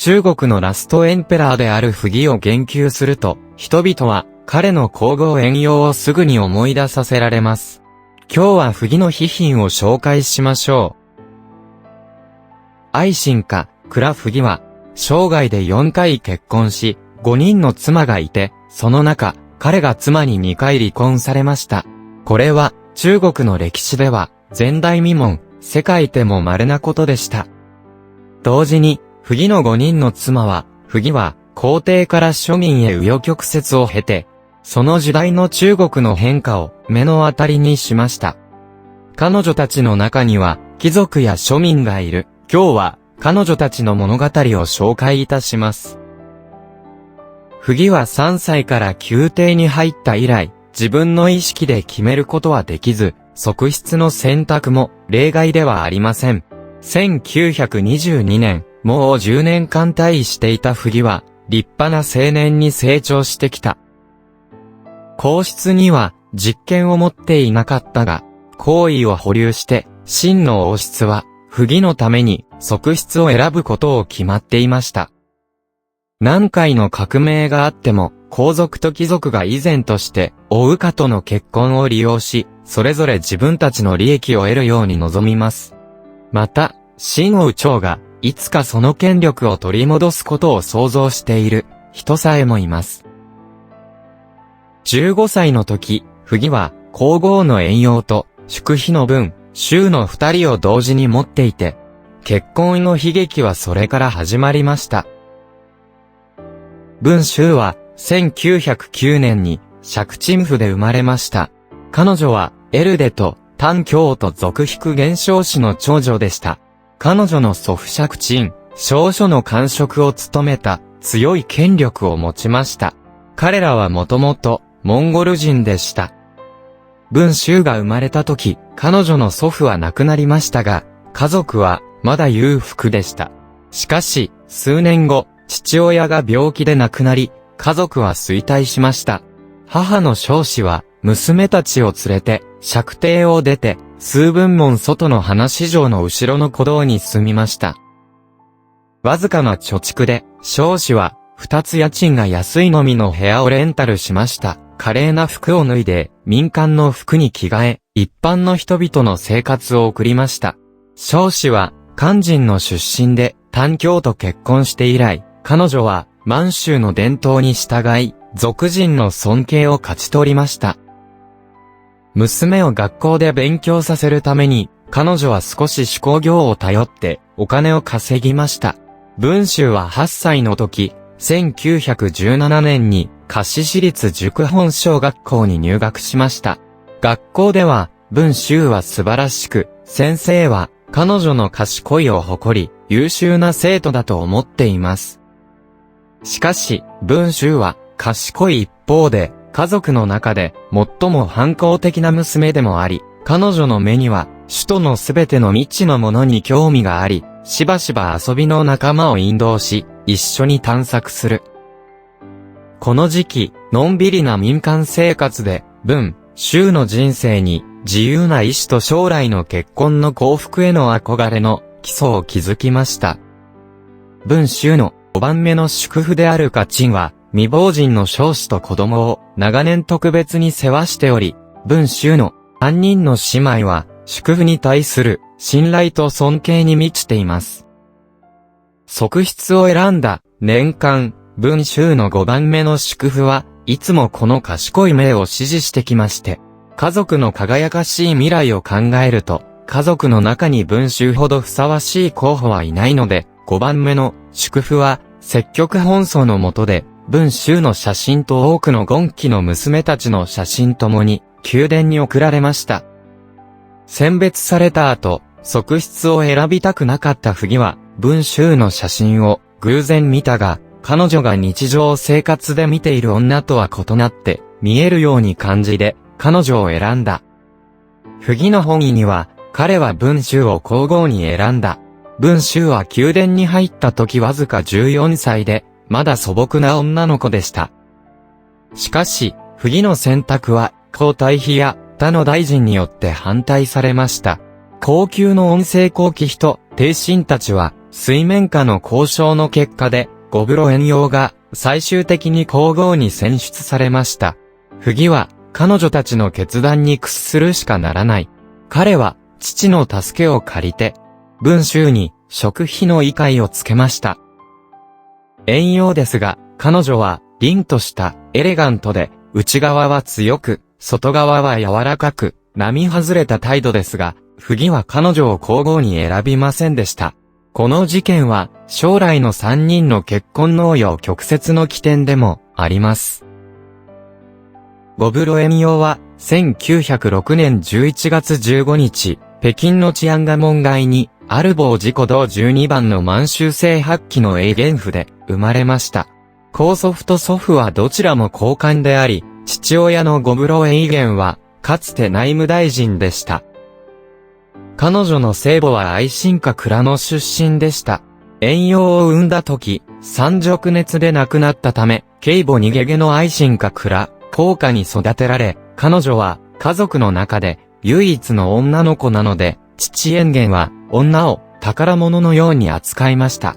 中国のラストエンペラーである溥儀を言及すると、人々は彼の皇后遠揚をすぐに思い出させられます。今日は溥儀の妃嬪を紹介しましょう。愛臣家、倉溥儀は、生涯で4回結婚し、5人の妻がいて、その中、彼が妻に2回離婚されました。これは、中国の歴史では、前代未聞、世界でも稀なことでした。同時に、溥儀の5人の妻は、溥儀は、皇帝から庶民へ紆余曲折を経て、その時代の中国の変化を目の当たりにしました。彼女たちの中には、貴族や庶民がいる。今日は、彼女たちの物語を紹介いたします。溥儀は3歳から宮廷に入った以来、自分の意識で決めることはできず、側室の選択も例外ではありません。1922年、もう10年間退位していた溥儀は、立派な青年に成長してきた。皇室には実権を持っていなかったが、皇位を保留して、真の王室は、溥儀のために側室を選ぶことを決まっていました。何回の革命があっても、皇族と貴族が以前として、王家との結婚を利用し、それぞれ自分たちの利益を得るように望みます。また、清王朝が、いつかその権力を取り戻すことを想像している人さえもいます。15歳の時、溥儀は、皇后の遠揚と、淑妃の文周の2人を同時に持っていて、結婚の悲劇はそれから始まりました。文周は、1909年に、釈珍府で生まれました。彼女は、エルデと、譚京と続筆元彰子の長女でした。彼女の祖父釈珍、詔書の官職を務めた、強い権力を持ちました。彼らはもともと、モンゴル人でした。文周が生まれた時、彼女の祖父は亡くなりましたが、家族はまだ裕福でした。しかし、数年後、父親が病気で亡くなり、家族は衰退しました。母の彰子は、娘たちを連れて、釈邸を出て、数分門外の話城の後ろの古道に住みました。わずかな貯蓄で、彰子は、2つ家賃が安いのみの部屋をレンタルしました。華麗な服を脱いで、民間の服に着替え、一般の人々の生活を送りました。彰子は、漢人の出身で、譚京と結婚して以来、彼女は、満州の伝統に従い、族人の尊敬を勝ち取りました。娘を学校で勉強させるために、彼女は少し手工業を頼って、お金を稼ぎました。文周は8歳の時、1917年に、香市市立塾本小学校に入学しました。学校では、文周は素晴らしく、先生は、彼女の賢いを誇り、優秀な生徒だと思っています。しかし、文周は、賢い一方で、家族の中で、最も反抗的な娘でもあり、彼女の目には、首都のすべての未知のものに興味があり、しばしば遊びの仲間を引導し、一緒に探索する。この時期、のんびりな民間生活で、文周の人生に、自由な意志と将来の結婚の幸福への憧れの基礎を築きました。文周の5番目の淑婦である家珍は、未亡人の彰子と子供を長年特別に世話しており、文周の3人の姉妹は、淑婦に対する信頼と尊敬に満ちています。側室を選んだ年間、文周の5番目の淑婦はいつもこの賢い命を支持してきまして、家族の輝かしい未来を考えると、家族の中に文周ほどふさわしい候補はいないので、5番目の淑婦は積極奔走の下で、文周の写真と多くの権貴の娘たちの写真ともに、宮殿に送られました。選別された後、側室を選びたくなかった溥儀は、文周の写真を偶然見たが、彼女が日常生活で見ている女とは異なって、見えるように感じで、彼女を選んだ。溥儀の本意には、彼は文周を皇后に選んだ。文周は宮殿に入った時わずか14歳で、まだ素朴な女の子でした。しかし、溥儀の選択は、皇太妃や他の大臣によって反対されました。高級の音声後貴妃と帝臣たちは、水面下の交渉の結果で、五風呂遠洋が最終的に皇后に選出されました。溥儀は彼女たちの決断に屈するしかならない。彼は父の助けを借りて、文州に食費の位階をつけました。遠洋ですが、彼女は凛としたエレガントで、内側は強く、外側は柔らかく、並外れた態度ですが、溥儀は彼女を皇后に選びませんでした。この事件は、将来の3人の結婚の紆余曲折の起点でもあります。五風呂遠洋は、1906年11月15日、北京のチアンガ門街に、ある某自己道12番の満州製白旗の永元府で生まれました。高祖父と祖父はどちらも高官であり、父親の五風呂永元は、かつて内務大臣でした。彼女の生母は愛新家蔵の出身でした。遠洋を産んだ時、産褥熱で亡くなったため、継母にゲゲの愛新家蔵、高家に育てられ、彼女は家族の中で唯一の女の子なので、父延元は女を宝物のように扱いました。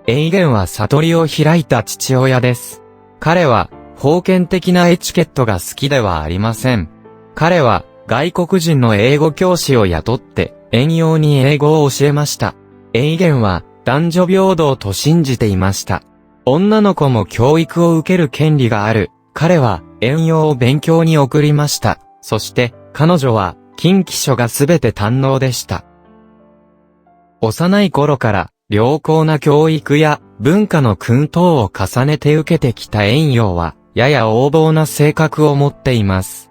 永元は悟りを開いた父親です。彼は封建的なエチケットが好きではありません。彼は外国人の英語教師を雇って遠洋に英語を教えました。永元は男女平等と信じていました。女の子も教育を受ける権利がある。彼は遠洋を勉強に送りました。そして彼女は近畿書がすべて堪能でした。幼い頃から良好な教育や文化の薫陶を重ねて受けてきた遠洋はやや横暴な性格を持っています。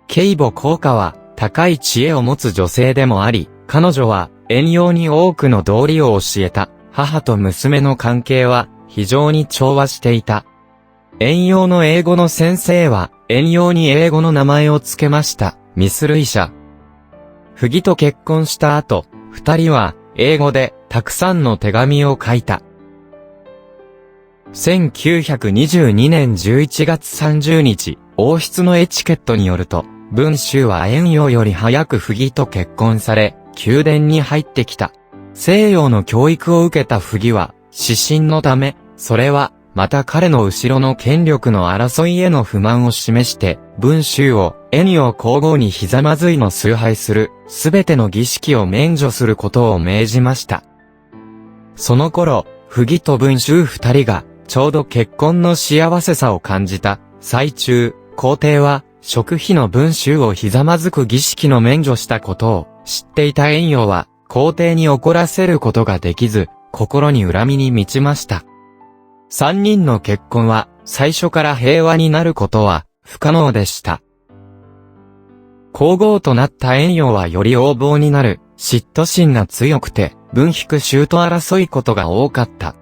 継母高家は高い知恵を持つ女性でもあり、彼女は遠洋に多くの道理を教えた。母と娘の関係は非常に調和していた。遠洋の英語の先生は遠洋に英語の名前を付けました。ミス・ルイ社。溥儀と結婚した後、二人は英語でたくさんの手紙を書いた。1922年11月30日、王室のエチケットによると、文州は遠洋より早く溥儀と結婚され、宮殿に入ってきた。西洋の教育を受けた溥儀は、私心のため、それは、また彼の後ろの権力の争いへの不満を示して、文州を遠洋皇后にひざまずいの崇拝する、すべての儀式を免除することを命じました。その頃、溥儀と文州二人が、ちょうど結婚の幸せさを感じた最中、皇帝は、食費の文州をひざまずく儀式の免除したことを知っていた遠洋は、皇帝に怒らせることができず、心に恨みに満ちました。三人の結婚は、最初から平和になることは、不可能でした。皇后となった遠洋はより横暴になる、嫉妬心が強くて、文引衆と争いことが多かった。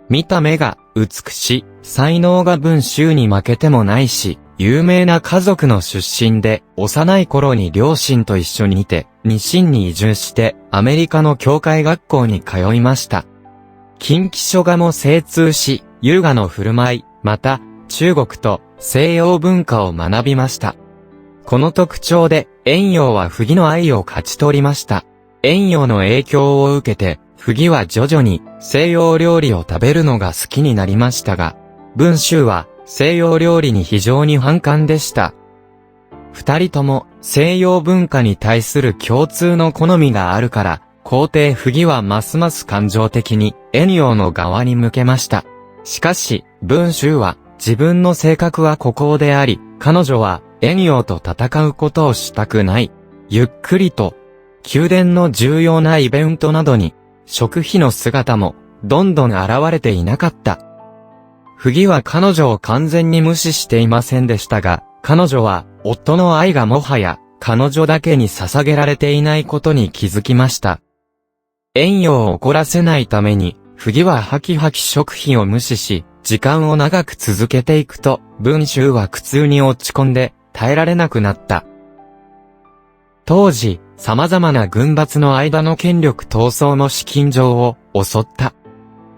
見た目が美しい、才能が文州に負けてもないし、有名な家族の出身で、幼い頃に両親と一緒にいて、日清に移住して、アメリカの教会学校に通いました。近畿書画も精通し、優雅の振る舞い、また、中国と西洋文化を学びました。この特徴で、遠洋は溥儀の愛を勝ち取りました。遠洋の影響を受けて、溥儀は徐々に西洋料理を食べるのが好きになりましたが、文州は西洋料理に非常に反感でした。二人とも西洋文化に対する共通の好みがあるから、皇帝溥儀はますます感情的に遠洋の側に向けました。しかし、文州は自分の性格は孤高であり、彼女は遠洋と戦うことをしたくない。ゆっくりと、宮殿の重要なイベントなどに、食費の姿もどんどん現れていなかった。溥儀は彼女を完全に無視していませんでしたが、彼女は夫の愛がもはや彼女だけに捧げられていないことに気づきました。遠洋を怒らせないために、溥儀はハキハキ食費を無視し、時間を長く続けていくと、文州は苦痛に落ち込んで耐えられなくなった。当時、様々な軍閥の間の権力闘争の資金上を襲った。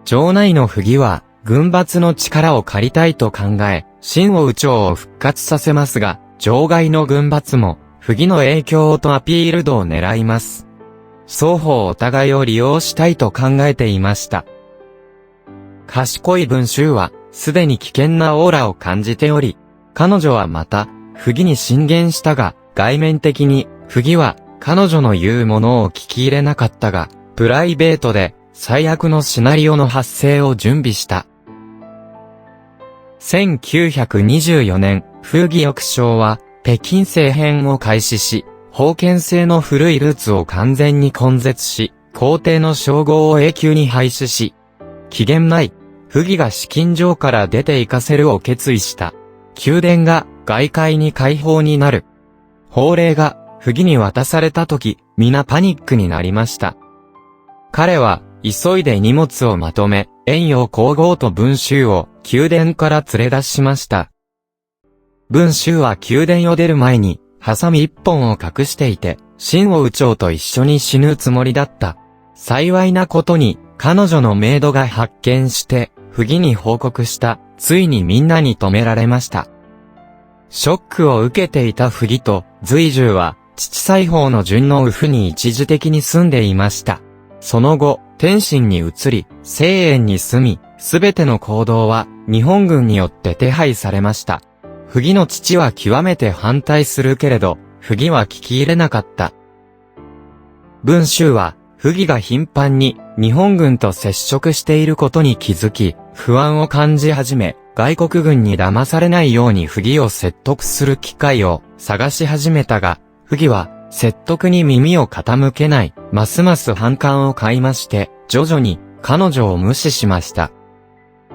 城内の溥儀は、軍閥の力を借りたいと考え、清王朝を復活させますが、城外の軍閥も、溥儀の影響とアピール度を狙います。双方お互いを利用したいと考えていました。賢い文秀は、すでに危険なオーラを感じており、彼女はまた、不義に進言したが、外面的に、不義は、彼女の言うものを聞き入れなかったが、プライベートで、最悪のシナリオの発生を準備した。1924年、不義翌章は、北京政変を開始し、封建制の古いルーツを完全に根絶し、皇帝の称号を永久に廃止し、期限ない、不義が資金城から出て行かせるを決意した。宮殿が外界に開放になる。法令が不義に渡された時、皆パニックになりました。彼は、急いで荷物をまとめ、遠洋皇后と文秀を宮殿から連れ出しました。文秀は宮殿を出る前に、ハサミ一本を隠していて、秦王朝と一緒に死ぬつもりだった。幸いなことに、彼女のメイドが発見して、不義に報告した。ついにみんなに止められました。ショックを受けていた不義と、随従は、父西方の順の府に一時的に住んでいました。その後、天津に移り、西園に住み、すべての行動は、日本軍によって手配されました。不義の父は極めて反対するけれど、不義は聞き入れなかった。文秀は、不義が頻繁に日本軍と接触していることに気づき、不安を感じ始め、外国軍に騙されないように不義を説得する機会を探し始めたが、不義は説得に耳を傾けない、ますます反感を買いまして、徐々に彼女を無視しました。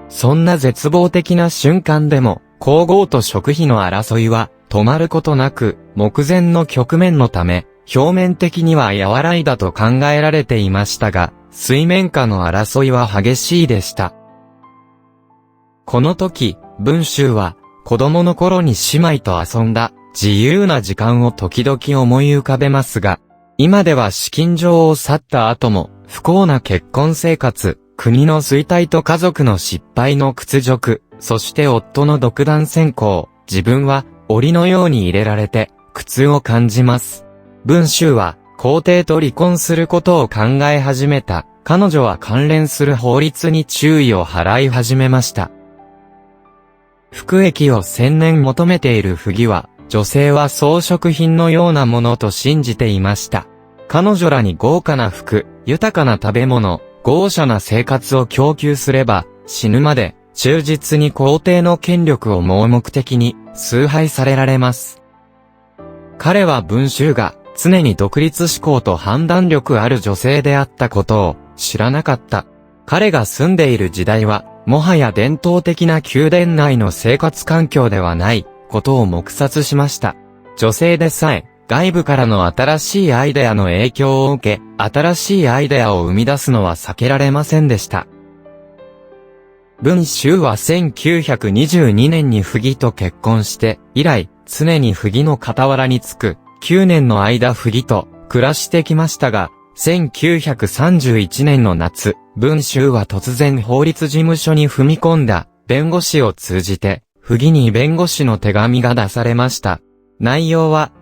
そんな絶望的な瞬間でも、皇后と食費の争いは止まることなく、目前の局面のため、表面的には和らいだと考えられていましたが、水面下の争いは激しいでした。この時、文秀は、子供の頃に姉妹と遊んだ自由な時間を時々思い浮かべますが、今では資金城を去った後も、不幸な結婚生活、国の衰退と家族の失敗の屈辱、そして夫の独断専行、自分は、檻のように入れられて、苦痛を感じます。文秀は、皇帝と離婚することを考え始めた。彼女は関連する法律に注意を払い始めました。服役を専念求めている不義は、女性は装飾品のようなものと信じていました。彼女らに豪華な服、豊かな食べ物、豪奢な生活を供給すれば、死ぬまで忠実に皇帝の権力を盲目的に崇拝されられます。彼は文秀が常に独立志向と判断力ある女性であったことを知らなかった。彼が住んでいる時代は、もはや伝統的な宮殿内の生活環境ではないことを黙察しました。女性でさえ、外部からの新しいアイデアの影響を受け、新しいアイデアを生み出すのは避けられませんでした。文秀は1922年に不義と結婚して、以来、常に不義の傍らにつく、9年の間不義と暮らしてきましたが、1931年の夏、文秀は突然法律事務所に踏み込んだ、弁護士を通じて、不義に弁護士の手紙が出されました。内容は、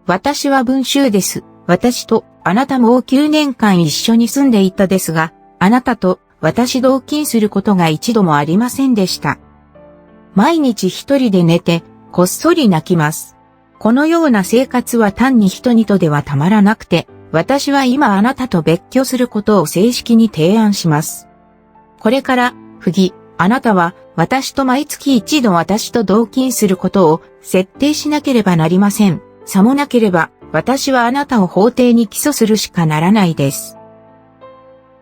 私は文秀です。私とあなたも9年間一緒に住んでいたですが、あなたと私同居することが一度もありませんでした。毎日一人で寝て、こっそり泣きます。このような生活は単に人々ではたまらなくて、私は今あなたと別居することを正式に提案します。これから、不義、あなたは私と毎月一度私と同居することを設定しなければなりません。さもなければ、私はあなたを法廷に起訴するしかならないです。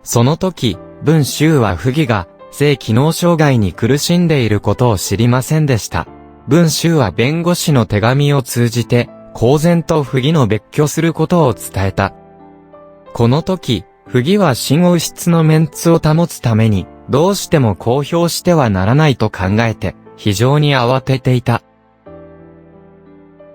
その時、文秀は不義が性機能障害に苦しんでいることを知りませんでした。文秀は弁護士の手紙を通じて、公然と不義の別居することを伝えた。この時、不義は真王室のメンツを保つために、どうしても公表してはならないと考えて、非常に慌てていた。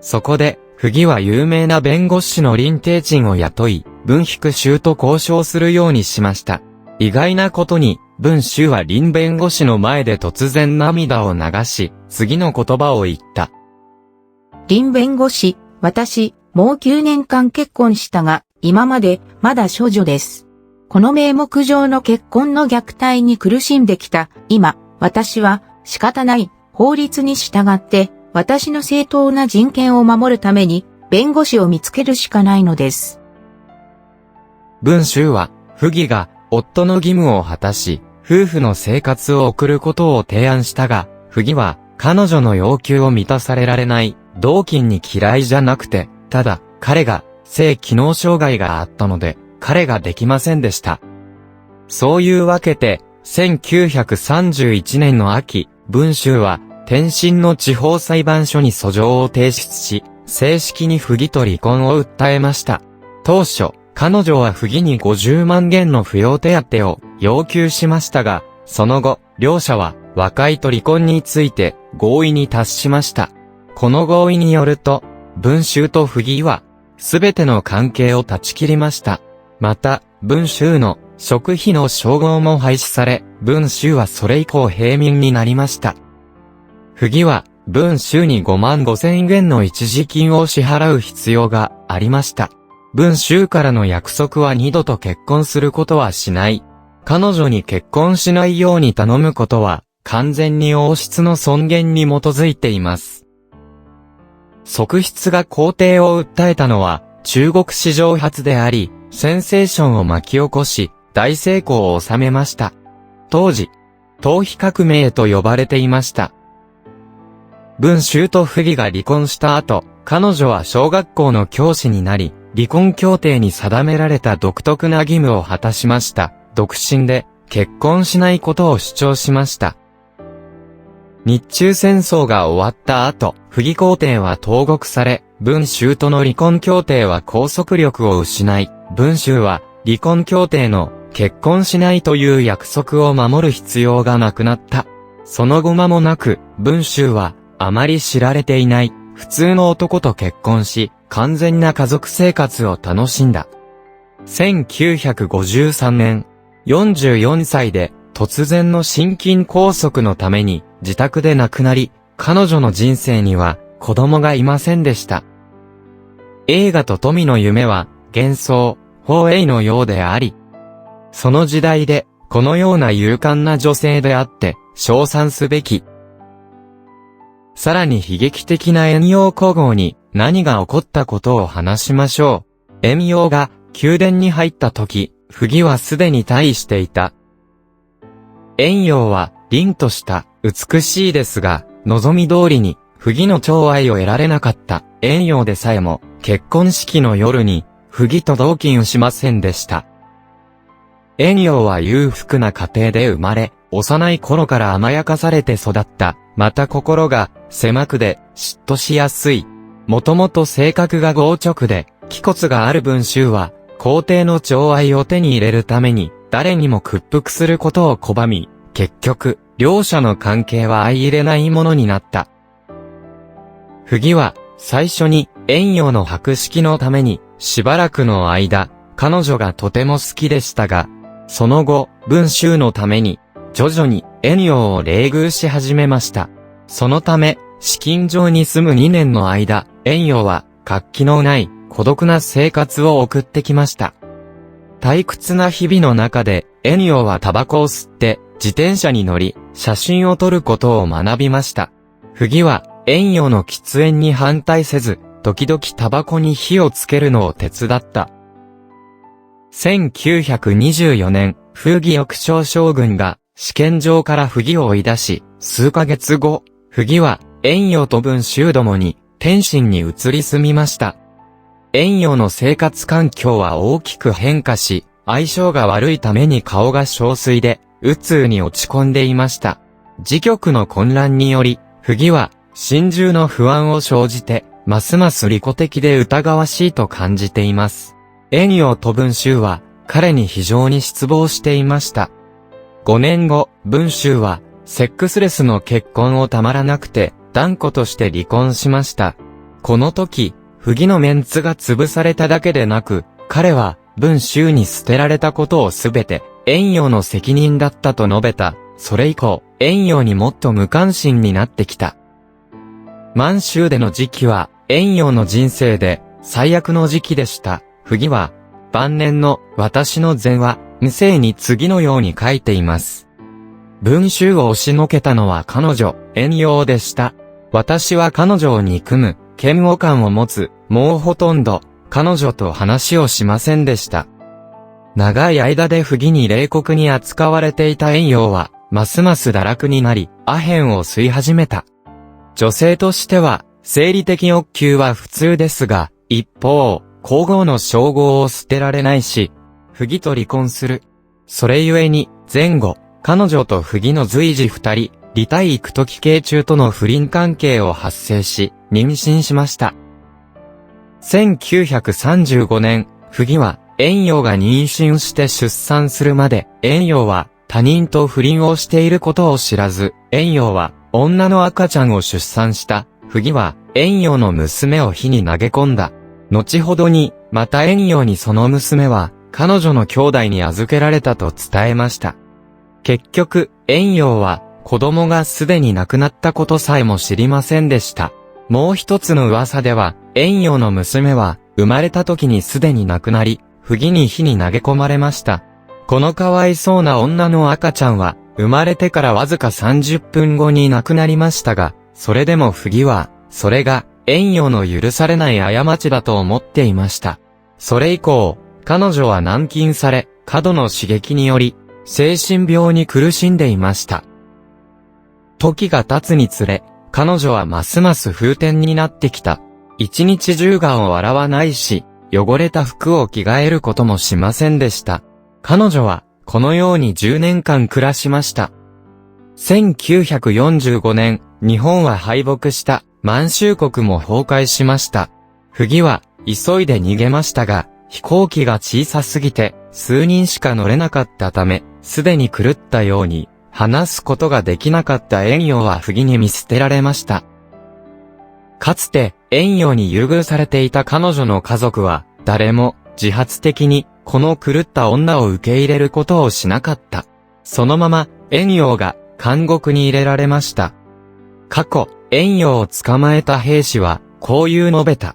そこで、不義は有名な弁護士の林帝珍を雇い、文秀と交渉するようにしました。意外なことに、文秀は林弁護士の前で突然涙を流し、次の言葉を言った。林弁護士、私、もう9年間結婚したが、今までまだ処女です。この名目上の結婚の虐待に苦しんできた今、私は仕方ない法律に従って私の正当な人権を守るために弁護士を見つけるしかないのです。文州は、不義が夫の義務を果たし、夫婦の生活を送ることを提案したが、不義は彼女の要求を満たされられない、同金に嫌いじゃなくて、ただ彼が性機能障害があったので、彼ができませんでした。そういうわけで、1931年の秋、文州は天津の地方裁判所に訴状を提出し、正式に不義と離婚を訴えました。当初、彼女は不義に50万元の扶養手当を要求しましたが、その後、両者は和解と離婚について合意に達しました。この合意によると、文州と不義は、すべての関係を断ち切りました。また、文州の食費の称号も廃止され、文州はそれ以降平民になりました。不義は、文州に5万5千元の一時金を支払う必要がありました。文州からの約束は二度と結婚することはしない。彼女に結婚しないように頼むことは、完全に王室の尊厳に基づいています。側室が皇帝を訴えたのは、中国史上初であり、センセーションを巻き起こし、大成功を収めました。当時、逃避革命と呼ばれていました。文州と不義が離婚した後、彼女は小学校の教師になり、離婚協定に定められた独特な義務を果たしました。独身で結婚しないことを主張しました。日中戦争が終わった後、不義皇帝は投獄され、文州との離婚協定は拘束力を失い、文州は離婚協定の結婚しないという約束を守る必要がなくなった。その後間もなく、文州はあまり知られていない普通の男と結婚し、完全な家族生活を楽しんだ。1953年、44歳で突然の心筋梗塞のために自宅で亡くなり、彼女の人生には子供がいませんでした。映画と富の夢は幻想、放映のようであり、その時代でこのような勇敢な女性であって称賛すべき。さらに悲劇的な遠洋古号に何が起こったことを話しましょう。遠洋が宮殿に入った時、不義はすでに退位していた。遠洋は凛とした美しいですが、望み通りに不義の寵愛を得られなかった遠洋でさえも結婚式の夜に不義と同衾しませんでした。遠洋は裕福な家庭で生まれ、幼い頃から甘やかされて育った。また心が狭くで嫉妬しやすい。もともと性格が強直で、気骨がある文州は、皇帝の寵愛を手に入れるために、誰にも屈服することを拒み、結局、両者の関係は相入れないものになった。不義は、最初に、遠洋の博識のために、しばらくの間、彼女がとても好きでしたが、その後、文州のために、徐々に遠洋を冷遇し始めました。そのため、紫禁城に住む2年の間、遠洋は活気のない孤独な生活を送ってきました。退屈な日々の中で、遠洋はタバコを吸って自転車に乗り、写真を撮ることを学びました。不義は遠洋の喫煙に反対せず、時々タバコに火をつけるのを手伝った。1924年、不義翌昌将軍が試験場から不義を追い出し、数ヶ月後、不義は遠洋と文州どもに天津に移り住みました。遠洋の生活環境は大きく変化し、相性が悪いために顔が憔悴で、鬱痛に落ち込んでいました。時局の混乱により、不義は心中の不安を生じて、ますます利己的で疑わしいと感じています。遠洋と文州は彼に非常に失望していました。5年後、文州は、セックスレスの結婚をたまらなくて、断固として離婚しました。この時、不義のメンツが潰されただけでなく、彼は、文州に捨てられたことをすべて、遠洋の責任だったと述べた。それ以降、遠洋にもっと無関心になってきた。満州での時期は、遠洋の人生で、最悪の時期でした。不義は、晩年の私の禅は、無声に次のように書いています。文集を押しのけたのは彼女、遠陽でした。私は彼女を憎む、嫌悪感を持つ、もうほとんど、彼女と話をしませんでした。長い間で不義に冷酷に扱われていた遠陽は、ますます堕落になり、アヘンを吸い始めた。女性としては、生理的欲求は普通ですが、一方、皇后の称号を捨てられないし、不義と離婚する。それゆえに、前後、彼女と不義の随時二人、離体幾時系中との不倫関係を発生し、妊娠しました。1935年、不義は、遠陽が妊娠して出産するまで、遠陽は他人と不倫をしていることを知らず、遠陽は女の赤ちゃんを出産した。不義は遠陽の娘を火に投げ込んだ。後ほどに、また遠陽にその娘は、彼女の兄弟に預けられたと伝えました。結局、遠陽は、子供がすでに亡くなったことさえも知りませんでした。もう一つの噂では、遠陽の娘は、生まれた時にすでに亡くなり、不義に火に投げ込まれました。このかわいそうな女の赤ちゃんは、生まれてからわずか30分後に亡くなりましたが、それでも不義は、それが、遠陽の許されない過ちだと思っていました。それ以降、彼女は軟禁され、過度の刺激により、精神病に苦しんでいました。時が経つにつれ、彼女はますます風天になってきた。一日中顔を洗わないし、汚れた服を着替えることもしませんでした。彼女は、このように10年間暮らしました。1945年、日本は敗北した。満州国も崩壊しました。不義は、急いで逃げましたが、飛行機が小さすぎて、数人しか乗れなかったため、すでに狂ったように、話すことができなかった遠陽は不義に見捨てられました。かつて、遠陽に優遇されていた彼女の家族は、誰も、自発的に、この狂った女を受け入れることをしなかった。そのまま、遠陽が、監獄に入れられました。過去、遠陽を捕まえた兵士は、こう述べた。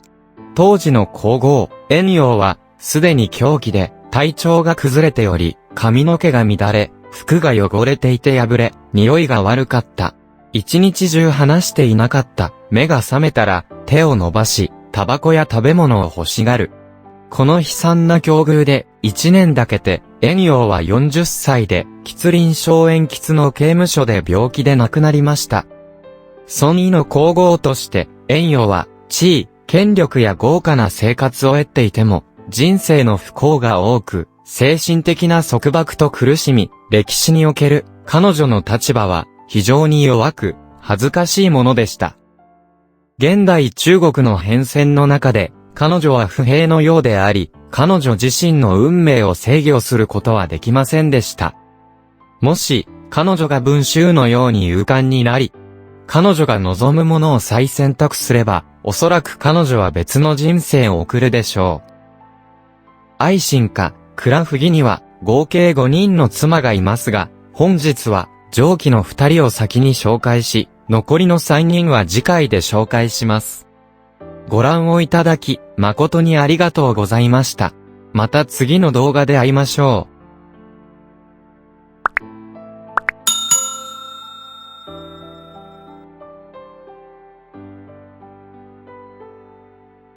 当時の皇后、遠陽は、すでに狂気で、体調が崩れており、髪の毛が乱れ、服が汚れていて破れ、匂いが悪かった。一日中話していなかった。目が覚めたら、手を伸ばし、タバコや食べ物を欲しがる。この悲惨な境遇で、1年だけて、遠陽は40歳で、吉林省延吉の刑務所で病気で亡くなりました。尊位の皇后として、遠陽は、地位、権力や豪華な生活を得ていても、人生の不幸が多く、精神的な束縛と苦しみ、歴史における、彼女の立場は、非常に弱く、恥ずかしいものでした。現代中国の変遷の中で、彼女は不平のようであり、彼女自身の運命を制御することはできませんでした。もし、彼女が文集のように勇敢になり、彼女が望むものを再選択すれば、おそらく彼女は別の人生を送るでしょう。愛臣家、蔵不義には、合計5人の妻がいますが、本日は、上記の2人を先に紹介し、残りの3人は次回で紹介します。ご覧をいただき、誠にありがとうございました。また次の動画で会いましょう。